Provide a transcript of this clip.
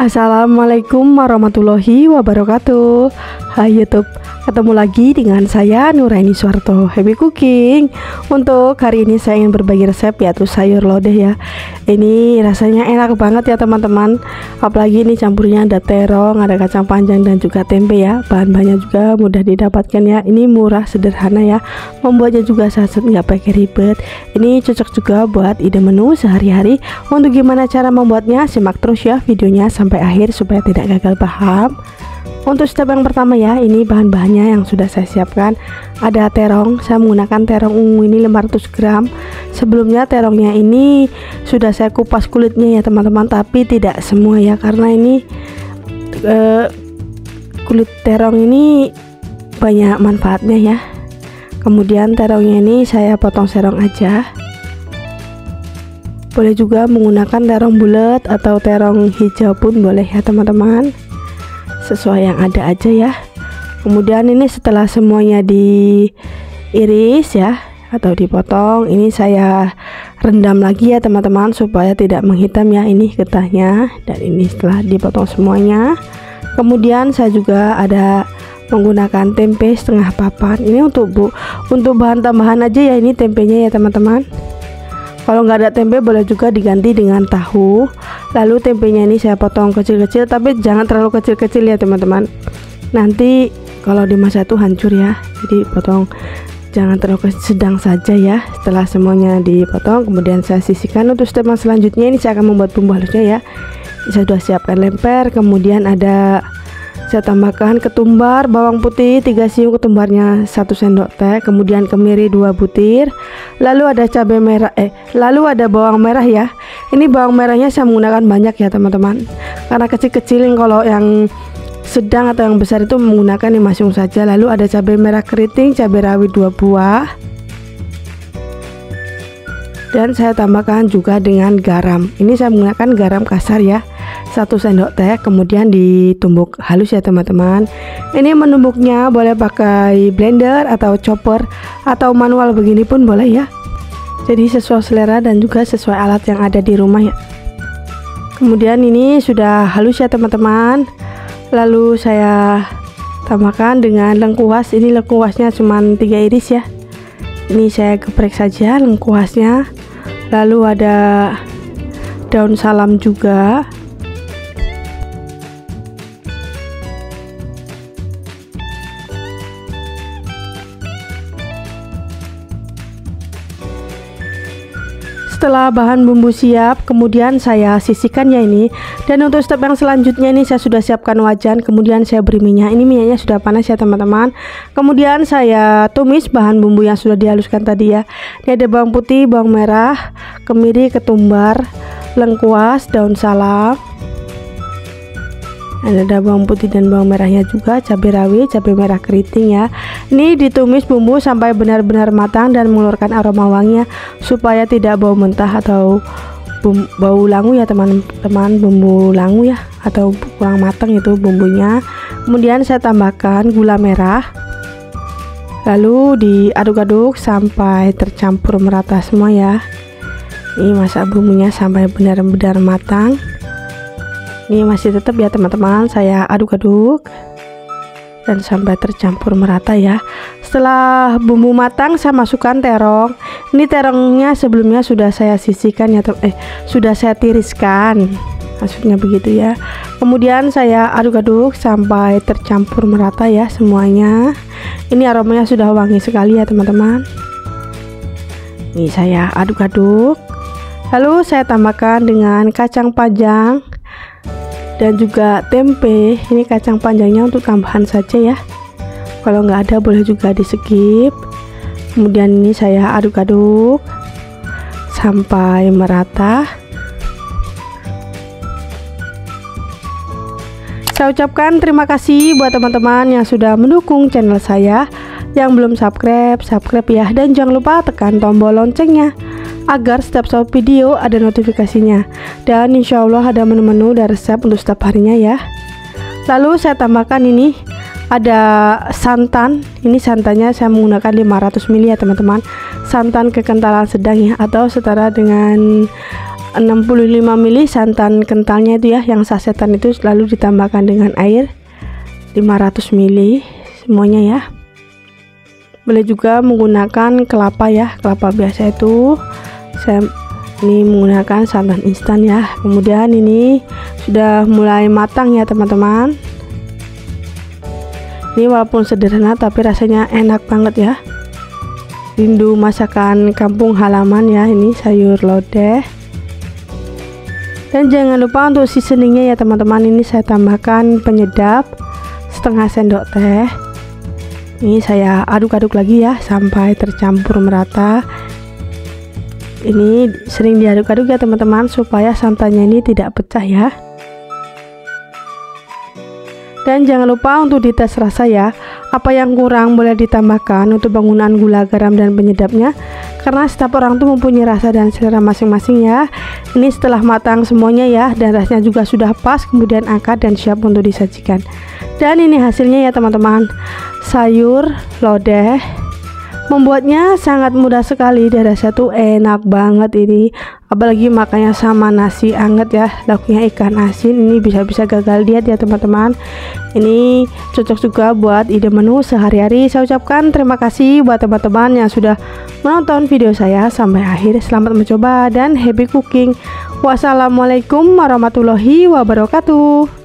Assalamualaikum warahmatullahi wabarakatuh. Hai YouTube, ketemu lagi dengan saya Nuraini Suwarto, Happy Cooking. Untuk hari ini saya ingin berbagi resep, yaitu sayur lodeh ya. Ini rasanya enak banget ya teman-teman. Apalagi ini campurnya ada terong, ada kacang panjang dan juga tempe ya. Bahan-bahannya juga mudah didapatkan ya. Ini murah, sederhana ya. Membuatnya juga nggak pakai ribet. Ini cocok juga buat ide menu sehari-hari. Untuk gimana cara membuatnya, simak terus ya videonya sampai akhir supaya tidak gagal paham. Untuk step yang pertama ya, ini bahan-bahannya yang sudah saya siapkan. Ada terong, saya menggunakan terong ungu ini 500 gram. Sebelumnya terongnya ini sudah saya kupas kulitnya ya teman-teman, tapi tidak semua ya, karena ini kulit terong ini banyak manfaatnya ya. Kemudian terongnya ini saya potong serong aja. Boleh juga menggunakan terong bulat atau terong hijau pun boleh ya teman-teman, sesuai yang ada aja ya. Kemudian ini setelah semuanya diiris ya atau dipotong, ini saya rendam lagi ya teman-teman supaya tidak menghitam ya ini getahnya. Dan ini setelah dipotong semuanya, kemudian saya juga ada menggunakan tempe setengah papan. Ini untuk bahan tambahan aja ya, ini tempenya ya teman-teman. Kalau nggak ada tempe boleh juga diganti dengan tahu. Lalu tempenya ini saya potong kecil-kecil, tapi jangan terlalu kecil-kecil ya teman-teman, nanti kalau dimasak itu hancur ya. Jadi potong jangan terlalu sedang saja ya. Setelah semuanya dipotong, kemudian saya sisihkan. Untuk step selanjutnya ini saya akan membuat bumbu halusnya ya. Saya sudah siapkan lemper, kemudian ada saya tambahkan ketumbar, bawang putih 3 siung, ketumbarnya 1 sendok teh, kemudian kemiri 2 butir, lalu ada cabai merah lalu ada bawang merah ya. Ini bawang merahnya saya menggunakan banyak ya teman-teman, karena kecil-kecil. Kalau yang sedang atau yang besar itu menggunakan 5 siung saja. Lalu ada cabai merah keriting, cabai rawit 2 buah, dan saya tambahkan juga dengan garam. Ini saya menggunakan garam kasar ya, 1 sendok teh, kemudian ditumbuk halus ya teman-teman. Ini menumbuknya boleh pakai blender atau chopper atau manual begini pun boleh ya. Jadi sesuai selera dan juga sesuai alat yang ada di rumah ya. Kemudian ini sudah halus ya teman-teman. Lalu saya tambahkan dengan lengkuas. Ini lengkuasnya cuma 3 iris ya. Ini saya geprek saja lengkuasnya. Lalu ada daun salam juga. Setelah bahan bumbu siap, kemudian saya sisihkan ya ini. Dan untuk step yang selanjutnya ini saya sudah siapkan wajan, kemudian saya beri minyak. Ini minyaknya sudah panas ya teman-teman. Kemudian saya tumis bahan bumbu yang sudah dihaluskan tadi ya. Ini ada bawang putih, bawang merah, kemiri, ketumbar, lengkuas, daun salam. Ada bawang putih dan bawang merahnya juga, cabai rawit, cabai merah keriting ya. Ini ditumis bumbu sampai benar-benar matang dan mengeluarkan aroma wangi ya, supaya tidak bau mentah atau bau langu ya teman-teman, bumbu langu ya, atau kurang matang itu bumbunya. Kemudian saya tambahkan gula merah, lalu diaduk-aduk sampai tercampur merata semua ya. Ini masak bumbunya sampai benar-benar matang. Ini masih tetap ya teman-teman, saya aduk-aduk dan sampai tercampur merata ya. Setelah bumbu matang, saya masukkan terong. Ini terongnya sebelumnya sudah saya sisihkan ya, sudah saya tiriskan, maksudnya begitu ya. Kemudian saya aduk-aduk sampai tercampur merata ya semuanya. Ini aromanya sudah wangi sekali ya teman-teman. Ini saya aduk-aduk, lalu saya tambahkan dengan kacang panjang dan juga tempe. Ini kacang panjangnya untuk tambahan saja ya, kalau nggak ada boleh juga di skip. Kemudian ini saya aduk-aduk sampai merata. Saya ucapkan terima kasih buat teman-teman yang sudah mendukung channel saya. Yang belum subscribe ya, dan jangan lupa tekan tombol loncengnya agar setiap video ada notifikasinya. Dan insya Allah ada menu-menu dan resep untuk setiap harinya ya. Lalu saya tambahkan ini ada santan. Ini santannya saya menggunakan 500 ml ya teman-teman. Santan kekentalan sedang ya, atau setara dengan 65 ml santan kentalnya itu ya, yang sasetan itu, lalu ditambahkan dengan air 500 ml semuanya ya. Boleh juga menggunakan kelapa ya, kelapa biasa itu. Saya ini menggunakan santan instan ya. Kemudian ini sudah mulai matang ya teman-teman. Ini walaupun sederhana tapi rasanya enak banget ya. Rindu masakan kampung halaman ya, ini sayur lodeh. Dan jangan lupa untuk seasoningnya ya teman-teman. Ini saya tambahkan penyedap setengah sendok teh. Ini saya aduk-aduk lagi ya sampai tercampur merata. Ini sering diaduk-aduk ya teman-teman, supaya santannya ini tidak pecah ya. Dan jangan lupa untuk dites rasa ya, apa yang kurang boleh ditambahkan untuk penggunaan gula, garam, dan penyedapnya, karena setiap orang tuh mempunyai rasa dan selera masing-masing ya. Ini setelah matang semuanya ya, dan rasanya juga sudah pas, kemudian angkat dan siap untuk disajikan. Dan ini hasilnya ya teman-teman, sayur lodeh. Membuatnya sangat mudah sekali dan rasanya tuh enak banget ini, apalagi makannya sama nasi anget ya, lauknya ikan asin. Ini bisa-bisa gagal diet ya teman-teman. Ini cocok juga buat ide menu sehari-hari. Saya ucapkan terima kasih buat teman-teman yang sudah menonton video saya sampai akhir. Selamat mencoba dan happy cooking. Wassalamualaikum warahmatullahi wabarakatuh.